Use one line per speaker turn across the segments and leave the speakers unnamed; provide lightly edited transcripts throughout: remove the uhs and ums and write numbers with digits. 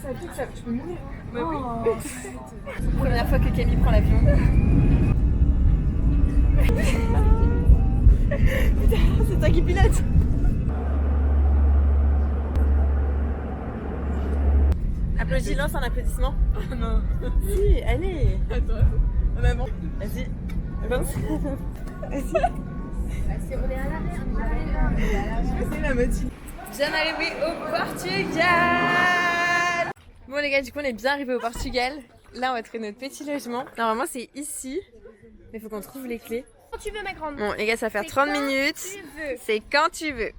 ça pique, ça, tu peux mourir.
Bah oui. Première fois que Camille prend l'avion. Putain, c'est toi qui pilote. Applaudis, lance un applaudissement.
Oh non.
Si, allez.
Attends. En avant.
Vas-y. Lance. Vas-y.
On est à l'arrière. C'est la moitié.
Bien arrivé au Portugal. Bon les gars, du coup on est bien arrivé au Portugal. Là on va trouver notre petit logement. Normalement c'est ici. Mais il faut qu'on trouve les clés.
Quand tu veux ma grande.
Bon les gars, ça va faire 30 minutes. C'est quand tu veux.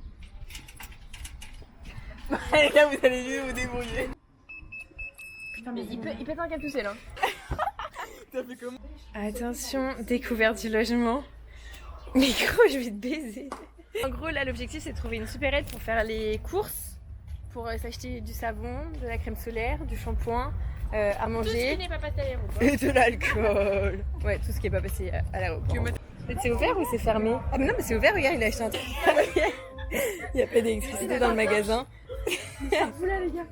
Les gars, vous allez mieux vous débrouiller.
Putain mais il pète un câble tout seul hein.
T'as fait comment?
Attention, découverte du logement. Micro, je vais te baiser. En gros là l'objectif c'est de trouver une supérette pour faire les courses. Pour s'acheter du savon, de la crème solaire, du shampoing, à
Tout ce
manger.
qui n'est pas passé à l'aéroport.
Et de l'alcool. Ouais, tout ce qui est pas passé à l'aéroport. C'est ouvert ou c'est fermé? Ah mais non mais c'est ouvert, regarde, il a acheté un truc. Il n'y a pas d'électricité dans le magasin.
Vous là les gars.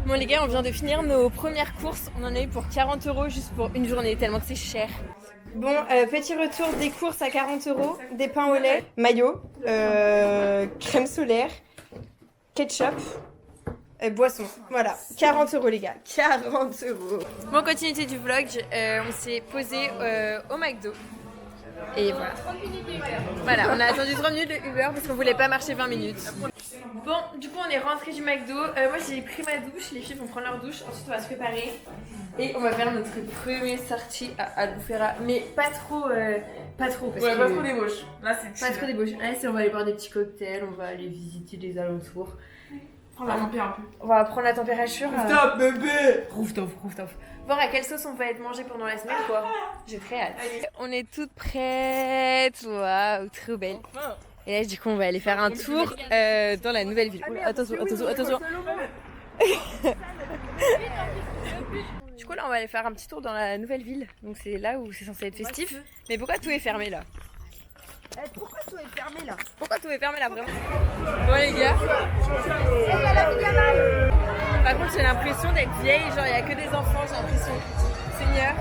Bon les gars, on vient de finir nos premières courses. On en a eu pour 40 € juste pour une journée, tellement que c'est cher. Bon, petit retour des courses à 40 €. Des pains au lait, maillot, crème solaire, ketchup, boisson. Voilà, 40 € les gars, 40 €. Bon, continuité du vlog, on s'est posé au McDo. Et voilà. Voilà, on a attendu 30 minutes de Uber parce qu'on voulait pas marcher 20 minutes. Bon, du coup on est rentré du McDo. Moi j'ai pris ma douche, les filles vont prendre leur douche. Ensuite on va se préparer et on va faire notre première sortie à Albufeira. Mais pas trop parce
Ouais,
que...
pas trop débauche. Là, c'est
Pas trop débauche. Là on va aller boire des petits cocktails, on va aller visiter les alentours.
Prends la température un peu.
On va prendre la température.
Stop, bébé!
Rooftop. Voir à quelle sauce on va être mangé pendant la semaine quoi. J'ai très hâte. On est toutes prêtes. Waouh, trop belle. Et là du coup on va aller faire un tour dans la nouvelle ville. Oula, attention. Du coup là on va aller faire un petit tour dans la nouvelle ville. Donc c'est là où c'est censé être festif. Mais pourquoi tout est fermé là?
Pourquoi tout est fermé là?
Pourquoi tout est fermé là vraiment? Bon les gars. Par contre j'ai l'impression d'être vieille, genre il n'y a que des enfants, j'ai l'impression. Seigneur,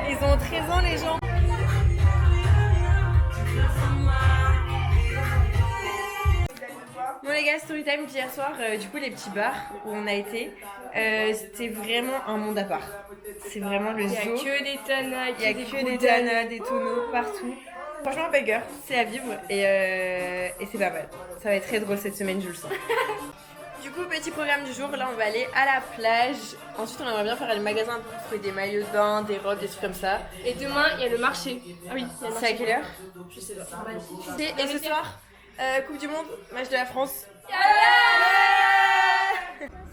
ils ont 13 ans les gens. Bon les gars, story time d'hier soir, du coup les petits bars où on a été, c'était vraiment un monde à part. C'est vraiment le zoo.
Il y a que des tanas,
Il y a que des tanas, des tonneaux partout. Franchement, banger, c'est à vivre et c'est pas mal. Ça va être très drôle cette semaine, je le sens. Du coup, petit programme du jour, là on va aller à la plage. Ensuite, on aimerait bien faire le magasin pour trouver des maillots de bain, des robes, des trucs comme ça.
Et demain il y a le marché. Ah oui, il y a le
C'est
marché.
à quelle heure?
Je sais pas.
Et ce soir, Coupe du Monde, match de la France.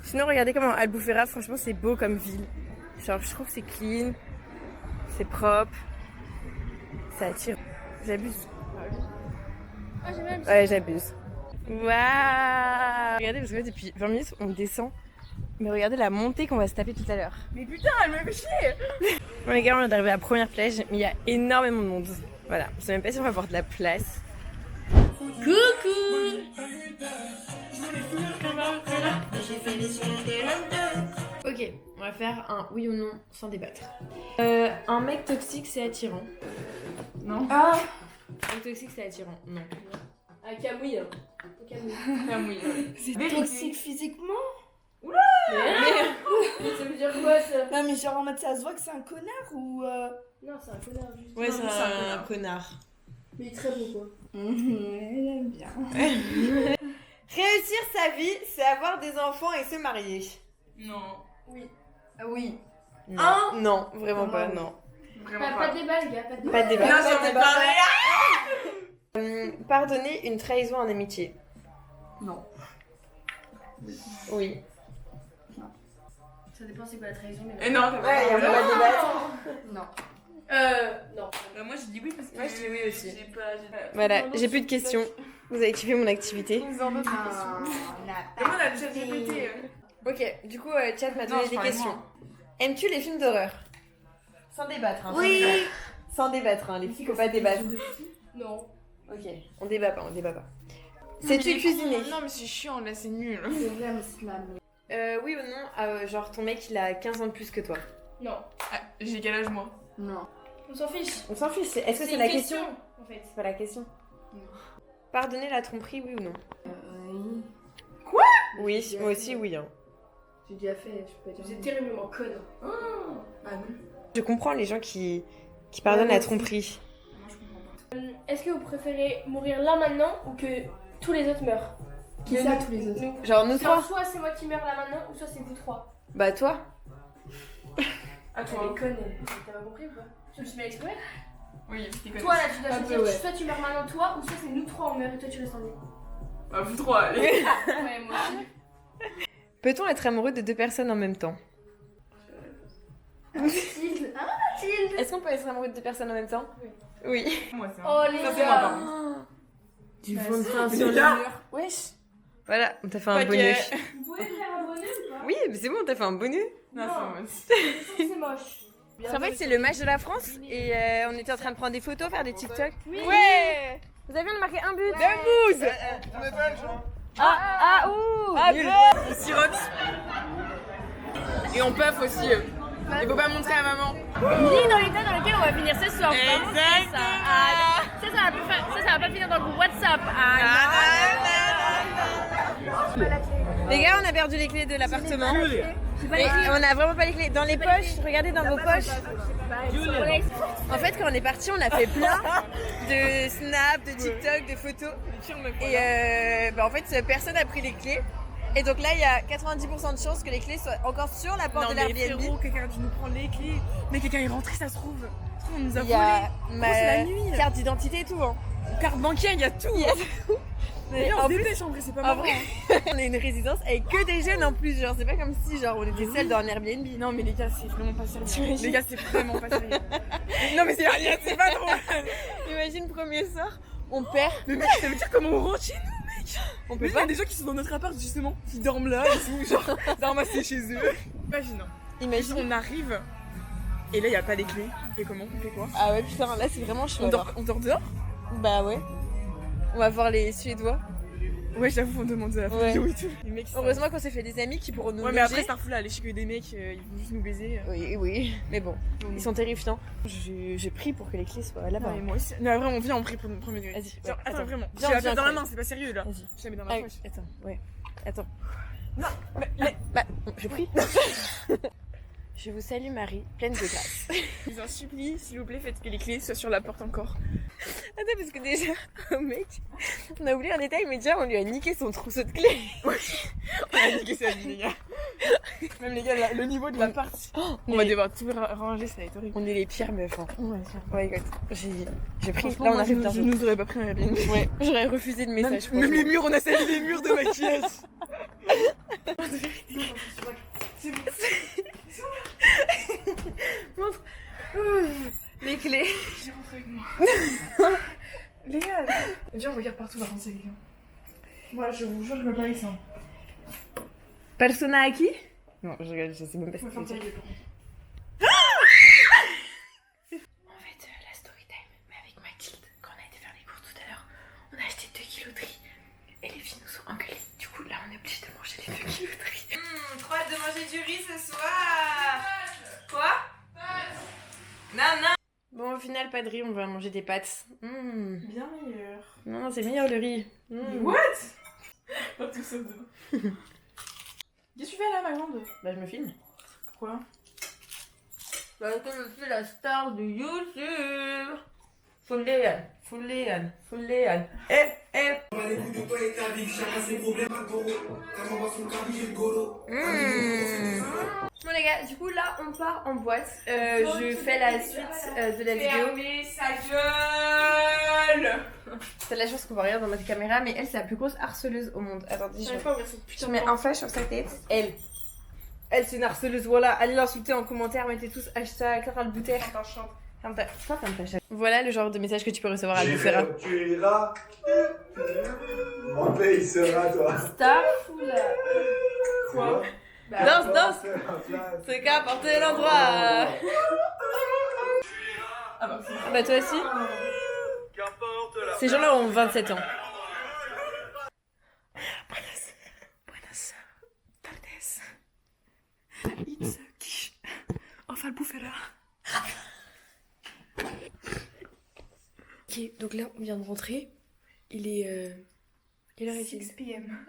Sinon, regardez comment Albufeira, franchement, c'est beau comme ville. Genre, je trouve que c'est clean, c'est propre, ça attire. J'abuse.
Ah j'ai même.
Ouais, j'abuse. Waouh! Regardez, parce que là, depuis 20 minutes, on descend. Mais regardez la montée qu'on va se taper tout à l'heure.
Mais putain, elle me fait chier!
Bon, les gars, on est arrivé à la première plage, mais il y a énormément de monde. Voilà, je sais même pas si on va avoir de la place. Coucou! Ok, on va faire un oui ou non sans débattre. Un mec toxique, c'est attirant.
Non.
Ah! Un mec toxique, c'est attirant. Non.
Ah Camouille.
Camouille.
C'est
toxique
physiquement?
Mais
Ça veut dire quoi ça?
Non, mais genre en mode ça se voit que c'est un connard ou.
Non c'est un connard juste.
ouais,
Non,
c'est
mais
un connard.
Mais il est très beau quoi.
Elle aime bien.
Réussir sa vie, c'est avoir des enfants et se marier.
Non.
Oui.
Ah oui.
Non,
Hein?
non, vraiment pas,
Non.
non.
Vraiment
Pas de débat les gars, pas de débat.
Pas de débat.
Non, j'en ai parlé.
Pardonner une trahison en amitié.
Non.
Oui.
Ça dépend c'est quoi la trahison mais.
Et non, t'as
Ouais, il y a pas de débat.
Non.
Non.
Moi je dis oui parce que.
Moi, je dis oui aussi.
J'ai pas.
Voilà, j'ai plus de questions. Vous avez kiffé mon activité.
Ils en donnent des questions. Demande à ChatGPT.
Ok, du coup, Chat m'a
Non,
donné
je
des
parlais
questions.
moi.
Aimes-tu les films d'horreur? Sans débattre, hein.
Oui.
Sans débattre, hein. Les filles, faut pas débattre.
Non.
Ok, on débat pas, on débat pas. Sais-tu cuisiner?
Non, mais c'est chiant, là, c'est nul.
C'est vrai, mais c'est de la merde.
Oui ou non, genre ton mec il a 15 ans de plus que toi.
Non.
Ah, j'ai quel âge, moi?
Non. On s'en fiche.
On s'en fiche, est-ce que c'est
une
la question?
en fait.
C'est pas la question. Pardonner la tromperie, oui ou non?
Oui.
Oui, moi aussi oui. Hein.
J'ai déjà fait, je peux pas dire. Vous êtes terriblement conne. Ah non.
Je comprends les gens qui pardonnent la tromperie.
Moi, je comprends pas.
Est-ce que vous préférez mourir là maintenant ou que tous les autres meurent? Qui ça, tous les autres? Nous.
Genre nous trois?
Genre, soit c'est moi qui meurs là maintenant ou soit c'est vous trois.
Bah toi?
À
Elle
toi.
est conne, elle. T'as pas compris ou pas? Je me suis bien exprimée.
Oui, c'était quoi?
Toi là, tu dois
Un
choisir.
peu, ouais.
Soit tu meurs maintenant toi ou soit c'est nous trois on meurt et toi tu restes en vie.
Bah, vous trois, allez.
Ouais, moi aussi.
Peut-on être amoureux de deux personnes en même temps?
Mathilde. Ah Mathilde.
Est-ce qu'on peut être amoureux de deux personnes en même temps?
Oui.
Oui.
Moi, c'est
Oh les
ça, c'est moi,
gars.
par contre.
Du
Bah,
fond de
si.
teint
Mais
sur le
là-
mur. Wesh. Voilà, on t'a fait un
Paquet.
bonus.
Vous pouvez me faire un bonnet ou pas?
Oui, mais c'est bon, on t'a fait un bonus.
Non,
Non.
c'est moi.
C'est moche.
En fait, c'est le match de la France et on était en train de prendre des photos, faire des TikTok.
Oui.
Ouais. Vous avez marqué un but.
De bouse.
Ah, ouh. Nul.
On sirote. Et on puff aussi. Il faut pas montrer à maman.
Lis dans l'état dans lequel on va finir ce soir. Vraiment, c'est ça.
Exactement.
Ah, ça va pas finir dans le groupe WhatsApp.
Les gars, on a perdu les clés de l'appartement. Et on a vraiment pas les clés. Dans les poches, regardez dans vos poches. En fait, quand on est parti, on a fait plein de snaps, de TikTok, de photos. Et bah, en fait, personne n'a pris les clés. Et donc là, il y a 90% de chances que les clés soient encore sur la porte de l'Airbnb.
Quelqu'un qui nous prend les clés. Mais quelqu'un est rentré, ça se trouve. On nous a
Il
volé.
y a
c'est
ma
la nuit.
carte d'identité et tout. Hein.
Carte bancaire, il y a tout.
Mais
Et on
en
se
plus,
dépêche en vrai, c'est pas
en
marrant.
vrai, on est une résidence avec que des jeunes en plus. Genre, c'est pas comme si genre on était seuls dans un Airbnb.
Non mais les gars c'est vraiment pas sérieux.
T'imagines
Les gars c'est vraiment pas sérieux. Non mais c'est pas drôle.
Imagine premier soir, on perd.
Mais mec ça veut dire comment on rentre chez nous mec.
On
Mais
peut
il y
pas.
a des gens qui sont dans notre appart justement, qui dorment là et tout, genre ramassés chez eux. Imagine.
Imagine.
On arrive et là il y a pas les clés. On fait comment? On fait quoi?
Ah ouais putain, là c'est vraiment chaud.
On dort dehors?
Bah ouais. On va voir les Suédois.
Ouais j'avoue on demande à la
Ouais.
vidéo et tout. Les mecs,
Heureusement qu'on s'est fait des amis qui pourront nous
Ouais mais
loger.
après Starful là, les chics des mecs, ils vont juste nous baiser.
Oui, oui. Mais bon, ils sont terrifiants. J'ai pris pour que les clés soient là-bas.
Ouais, moi aussi. Non vraiment viens on prie pour le premier degré.
Vas-y,
Genre,
ouais,
attends
attends.
vraiment.
Viens,
Je la
viens,
fais dans la
viens.
main, c'est pas sérieux là.
Vas-y.
Je la mets dans
Ah
ma
oui,
poche.
attends, ouais. Attends.
Non,
Bah, je prie. Je vous salue Marie, pleine de grâce.
Je vous en supplie, s'il vous plaît, faites que les clés soient sur la porte encore.
Attends, parce que déjà, un mec, on a oublié un détail, mais déjà on lui a niqué son trousseau de clés.
On a niqué sa vie, les gars. Même les gars, le niveau de la partie. On va devoir tout ranger, ça va être horrible.
On est les pires meufs. Hein. Ouais, écoute, j'ai pris.
Franchement,
Là, on
moi,
arrive
je
bientôt.
nous aurais pas pris un Airbnb.
Ouais, j'aurais refusé de message.
Même les murs, on a sali les murs de maquillage.
Montre. Les clés.
J'ai rentré avec moi. Les gars, viens, on regarde partout, par contre, c'est les gars. Moi, je vous jure, je me parie ça.
Persona à qui? Non, je regarde, je sais même pas ce
Faut
que
faire
c'est.
sérieux, par contre.
En fait, la story time, mais avec Mathilde, quand on a été faire les courses tout à l'heure, on a acheté 2 kilos de riz. Et les filles nous ont engueulés. Du coup, là, on est obligé de manger les 2 kilos de riz. Trop hâte de manger du riz ce soir. Quoi? Non, non. Bon, au final, pas de riz, on va manger des pâtes.
Bien meilleur.
Non, c'est meilleur le riz.
What? Pas tout ça dedans. Qu'est-ce que tu fais là, ma grande?
Bah, je me filme.
Pourquoi?
Parce que je suis la star du YouTube. Fulléane, Fulléane, Fulléane. Bon les gars, du coup là on part en boîte. Je fais la suite de la vidéo.
Fermez sa gueule!
T'as de la chance qu'on voit rien dans notre caméra, mais elle c'est la plus grosse harceleuse au monde. Attendez,
J'arrive pas à ouvrir cette putain
je
de
mets
porte.
un flash sur sa tête. Elle c'est une harceleuse, voilà. Allez l'insulter en commentaire, mettez tous hashtag Clara le Bouter.
Attends, chante.
Voilà le genre de message que tu peux recevoir à Bouffera.
Tu iras. Mon pays sera toi.
Starful.
Quoi?
Danse, danse. C'est qu'apporte l'endroit.
Ah bah, c'est
Bah toi aussi.
Qu'importe
Ces gens-là ont 27 ans.
Ok, donc là on vient de rentrer. Il est. Quelle heure est-il?
6 p.m.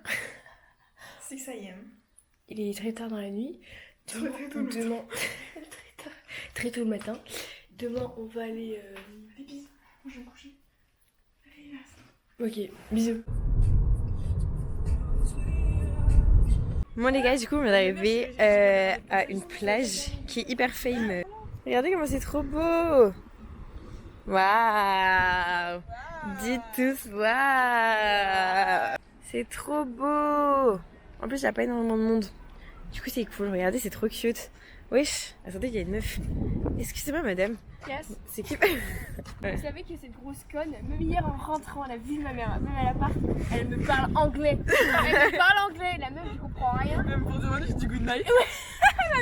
6 a.m.
Il est très tard dans la nuit.
Très tôt le matin.
Demain... très tôt le matin. Demain on va aller.
Allez, bisous. Moi je vais me coucher.
Ok, bisous.
Bon les gars, du coup on vient d'arriver à une plage qui est hyper fame. Regardez comment c'est trop beau. Waouh. Dites tous waouh. C'est trop beau. En plus il n'y a pas énormément de monde. Du coup c'est cool, regardez c'est trop cute. Wesh, attendez il y a une meuf. Excusez-moi madame.
Yes.
C'est qui?
Vous savez que cette grosse conne, même hier en rentrant, elle a vu ma mère, même à l'appart, elle me parle anglais. Elle me parle anglais, la meuf je comprends rien.
Même pour demander, je dis good night.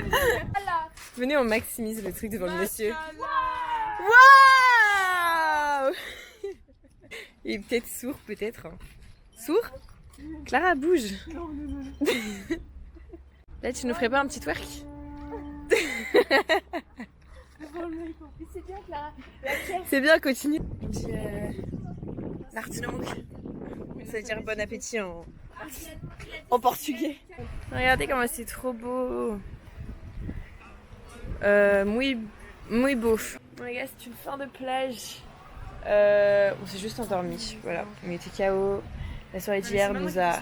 Voilà.
Venez on maximise le truc devant le monsieur. Waouh. Il est peut-être sourd peut-être. Sourd? Clara bouge. Là tu nous ferais pas un petit twerk?
C'est bien Clara.
C'est bien, continue. On dit Nartinouk. Ça veut dire bon appétit en portugais. Regardez comment c'est trop beau. Muy beau. Bon les gars, c'est une fin de plage. On s'est juste endormi. Voilà, on était KO. La soirée d'hier nous a.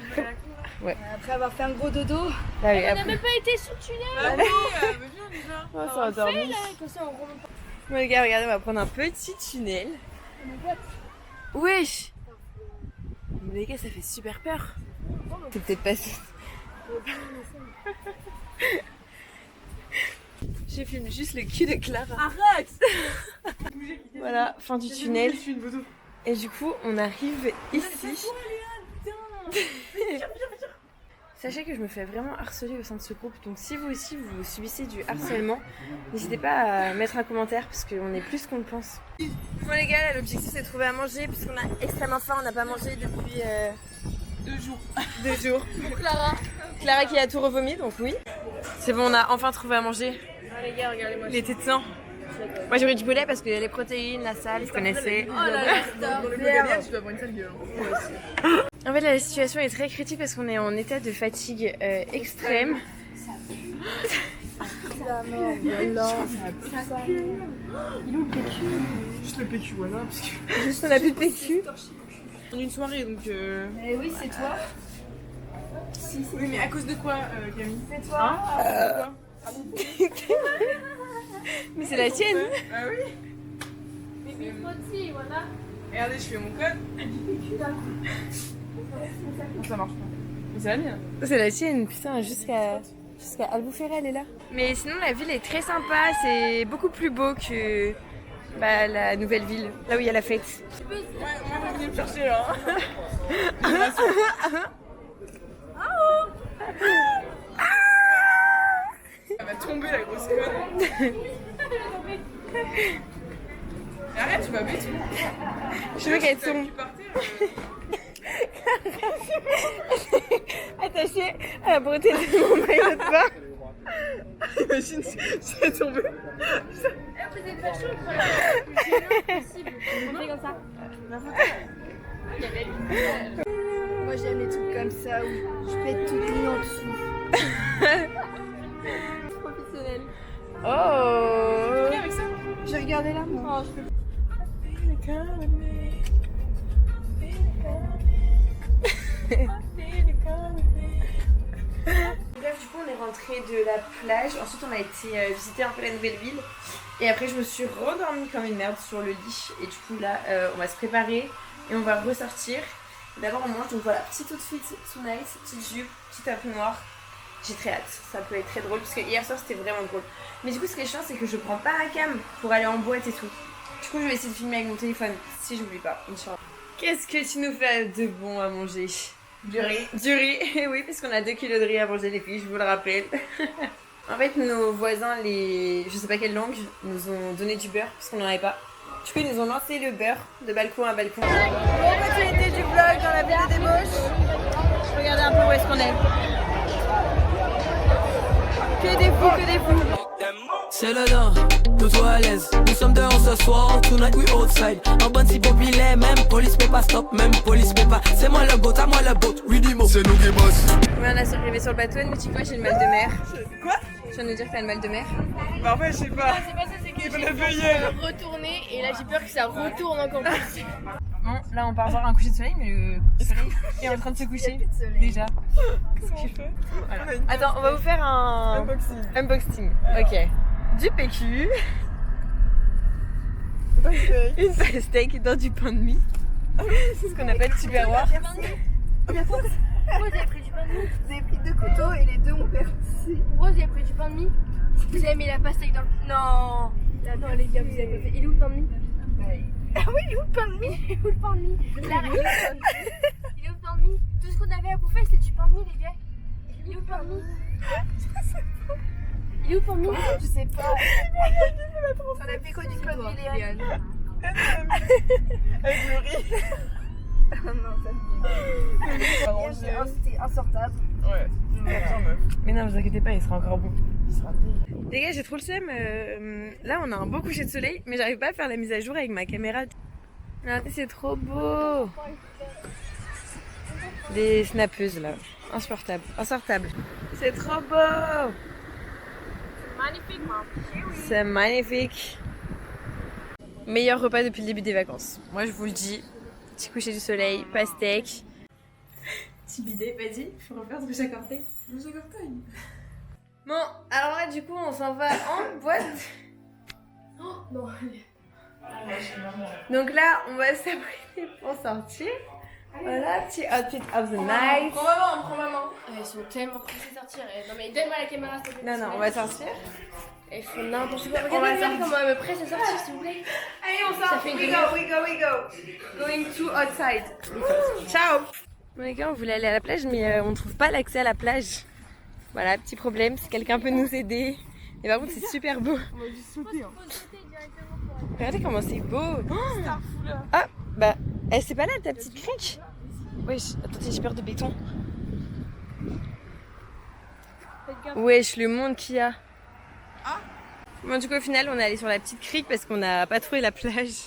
Ouais.
Après avoir fait un gros dodo.
Ah oui,
On n'a
après.
même pas été sous le tunnel.
Ah oui, mais viens déjà.
On s'est endormi.
Comme ça, on remonte.
Bon les gars, regardez, on va prendre un petit tunnel. Wesh. Mais les gars, ça fait super peur. C'est peut-être pas ça. Je filme juste le cul de Clara.
Arrête.
Voilà, fin du tunnel.
Je suis une photo.
Et du coup, on arrive ici. Sachez que je me fais vraiment harceler au sein de ce groupe, donc si vous aussi vous subissez du harcèlement, n'hésitez pas à mettre un commentaire parce qu'on est plus qu'on le pense. Bon les gars, là, l'objectif c'est de trouver à manger puisqu'on a extrêmement faim, on n'a pas mangé depuis
2 jours.
2 jours.
Pour Clara.
Clara qui a tout revomi, donc oui. C'est bon, on a enfin trouvé à manger.
Ah, les gars, regardez-moi.
Les tétans. Moi j'aurais du poulet parce qu'il y a les protéines, la salle, vous connaissez.
Oh là là,
Dans le Bulgaria, tu dois avoir une sale gueule.
En fait là, la situation est très critique parce qu'on est en état de fatigue extrême.
Juste le PQ, voilà. Parce que...
Juste on a plus de PQ.
On a une soirée donc.
Eh oui, c'est toi.
Oui, mais à cause de quoi, Camille?
C'est toi.
Mais c'est la tienne.
Ah oui.
Mais Mifroti, voilà.
Regardez, je fais mon code. Non, ça marche pas. Mais c'est la mienne.
C'est la tienne, putain, jusqu'à Albufeira elle est là. Mais sinon la ville est très sympa, c'est beaucoup plus beau que la nouvelle ville, là où il y a la fête.
Ouais, moi, vous venez me chercher là. Elle va tomber la grosse conne. Mais arrête, tu vas bête.
Je veux qu'elle tombe. Attachée à la beauté de mon maillot de bain.
Imagine si elle tombée.
Vous êtes pas chaud pour la possible. On fait comme ça.
Moi j'aime les trucs comme ça où je pète toute nuit en dessous.
Professionnel.
Oh.
Avec ça.
J'ai regardé là moi.
Bref, du coup, on est rentré de la plage. Ensuite, on a été visiter un peu la nouvelle ville. Et après, je me suis rendormie comme une merde sur le lit. Et du coup, là, on va se préparer et on va ressortir. D'abord, on mange. Donc voilà, petit outfit tonight, petite jupe, petit top noir. J'ai très hâte. Ça peut être très drôle parce que hier soir, c'était vraiment drôle. Mais du coup, ce qui est chiant, c'est que je prends pas ma cam pour aller en boîte et tout. Du coup, je vais essayer de filmer avec mon téléphone si j'oublie pas. Inch'Allah. Qu'est-ce que tu nous fais de bon à manger?
Du riz.
Du riz, oui, parce qu'on a 2 kilos de riz à manger, les filles, je vous le rappelle. En fait, nos voisins, je sais pas quelle langue, nous ont donné du beurre parce qu'on n'en avait pas. Du coup, ils nous ont lancé le beurre de balcon à balcon. Bon, continuité du vlog dans la ville des débauches. Regardez un peu où est-ce qu'on est. Que des fous, que des fous.
C'est le temps, nous toi à l'aise. Nous sommes dehors ce soir, tonight we outside. En bonne si populaire, même police peut pas stop, même police peut pas. C'est moi le goat, à moi le boat, Ridimo. C'est nous qui boss.
On vient d'arriver sur le bateau, elle nous dit quoi? J'ai le mal de mer.
Quoi?
Tu viens de nous dire que t'as le mal de mer?
Bah en fait, je sais pas.
C'est pas ça, c'est que
Il
j'ai
faut le payer.
retourné et là j'ai peur que ça retourne encore plus.
Bon, là on part voir un coucher de soleil, mais le soleil est en train de se coucher. Déjà.
Qu'est-ce qu'il fait?
Voilà. Attends, on va vous faire un unboxing. Ok. Du PQ. Une pastèque dans du pain de mie. C'est ce qu'on appelle tupperware.
Pourquoi vous avez pris du pain de mie?
Vous avez pris 2 couteaux et les 2 ont percé.
Pourquoi vous avez pris du pain de mie? Vous avez mis la pastèque dans le... Non. Non les gars, vous avez pas fait. Il est où le pain de mie? Ah oui, il est où le pain de mie? Il est où le pain de mie? Là, il est où le pain de mie? Il est où le pain de mie? Tout ce qu'on avait à bouffer c'était du pain de mie les gars. Il est où le pain de mie? Il est où le pain de mie?
Je sais pas. On a fait quoi du pain de mie, Léane?
Avec le riz.
Non, ça me dit. C'était insortable.
Ouais, attends meuf.
Mais non, vous inquiétez pas, il sera encore bon. Les gars, j'ai trop le seum. Là, on a un beau coucher de soleil, mais j'arrive pas à faire la mise à jour avec ma caméra. Regardez, c'est trop beau. Des snappeuses là, insupportables, insortables. C'est trop beau.
Magnifique, moi.
C'est magnifique. Meilleur repas depuis le début des vacances. Moi, je vous le dis. Petit coucher du soleil, pastèque. Petit bidet, vas-y, faut refaire ce que j'ai corté. Bon, alors là, du coup, on s'en va en boîte.
Oh, non.
Donc là, on va s'apprêter pour sortir. Voilà, petit outfit of the night.
Prends maman. Elles sont tellement pressées de sortir. Non mais donne-moi la caméra s'il te plaît.
Non, on va sortir.
Elles font n'importe quoi.
On va
Regardez comment elles me pressent de sortir s'il vous plaît.
Allez, on
Ça
sort.
fait
We
une
go. Going to outside. Ciao. Bon, les gars, on voulait aller à la plage, mais on trouve pas l'accès à la plage. Voilà, petit problème. Si quelqu'un peut nous aider. Et par contre, c'est super beau.
On va juste sauter. Hein.
Regardez comment c'est beau. Ah, bah, c'est pas là ta petite crique? Wesh, attendez, j'ai peur de béton. Wesh, le monde qu'il y a. Bon, du coup, au final, on est allé sur la petite crique parce qu'on n'a pas trouvé la plage.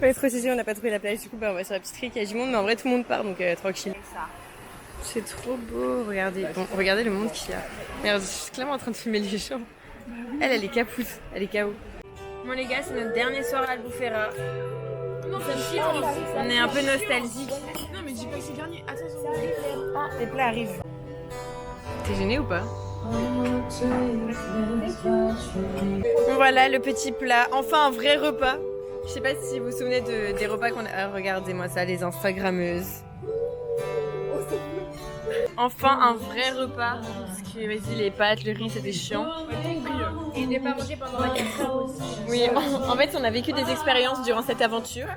Ouais, trop GG, on n'a pas trouvé la plage. Du coup, bah, on va sur la petite crique. Il y a du monde, mais en vrai, tout le monde part, donc tranquille. C'est trop beau, regardez. Bon, regardez le monde qu'il y a. Merde, je suis clairement en train de filmer les gens. Elle est capoute, elle est KO. Bon, les gars, c'est notre dernier soir à Albufeira. On est un peu nostalgique.
Non, mais dis pas que c'est dernier. Attention.
Les plats arrivent. T'es gêné ou pas? Voilà le petit plat. Enfin un vrai repas. Je sais pas si vous vous souvenez des repas qu'on a. Ah, regardez-moi ça, les Instagrammeuses. Enfin un vrai repas. Parce que vas-y, les pâtes, le riz, c'était chiant.
Et je n'ai pas mangé pendant 4 heures aussi.
Oui, en fait, on a vécu des expériences durant cette aventure.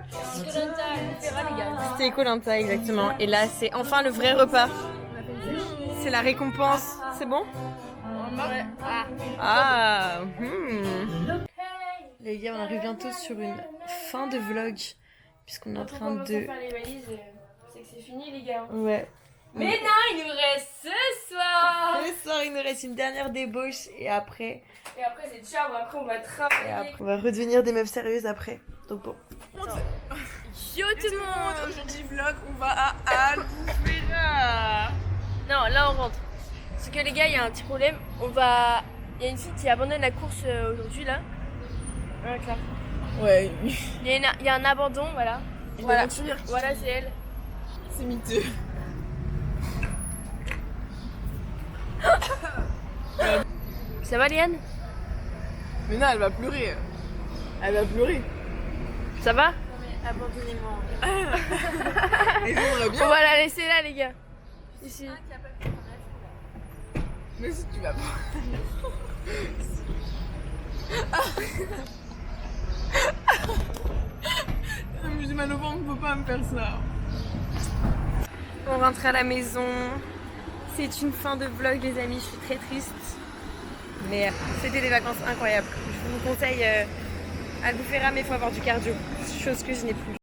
C'était Koh-Lanta, exactement. Et là, c'est enfin le vrai repas. C'est la récompense. C'est bon? Ah, Les gars, on arrive bientôt sur une fin de vlog. Puisqu'on est en train de...
faire les valises, c'est que c'est fini les gars.
Ouais.
Mais non, il nous reste ce soir.
Ce soir, il nous reste une dernière débauche. Et après...
Et après c'est ciao, après on va travailler.
Et après, on va redevenir des meufs sérieuses après. Donc bon.
Yo tout le monde.
Aujourd'hui, vlog, on va à Albufeira.
Non, là on rentre. Parce que les gars, il y a un petit problème. Il y a une fille qui abandonne la course aujourd'hui là. Ouais, clair.
Ouais,
Il y a un abandon, voilà. Voilà, voilà c'est elle.
c'est miteux.
Ça va Liane?
Mais non, elle va pleurer. Elle va pleurer.
Ça va?
Abandonnez-moi.
Et j'aimerais bien.
On va la laisser là les gars. Ici.
Mais si tu vas pas. J'ai mal au ventre, faut pas me faire ça.
On rentre à la maison. C'est une fin de vlog les amis, je suis très triste. Mais c'était des vacances incroyables. Je vous conseille Albufeira, mais il faut avoir du cardio, chose que je n'ai plus.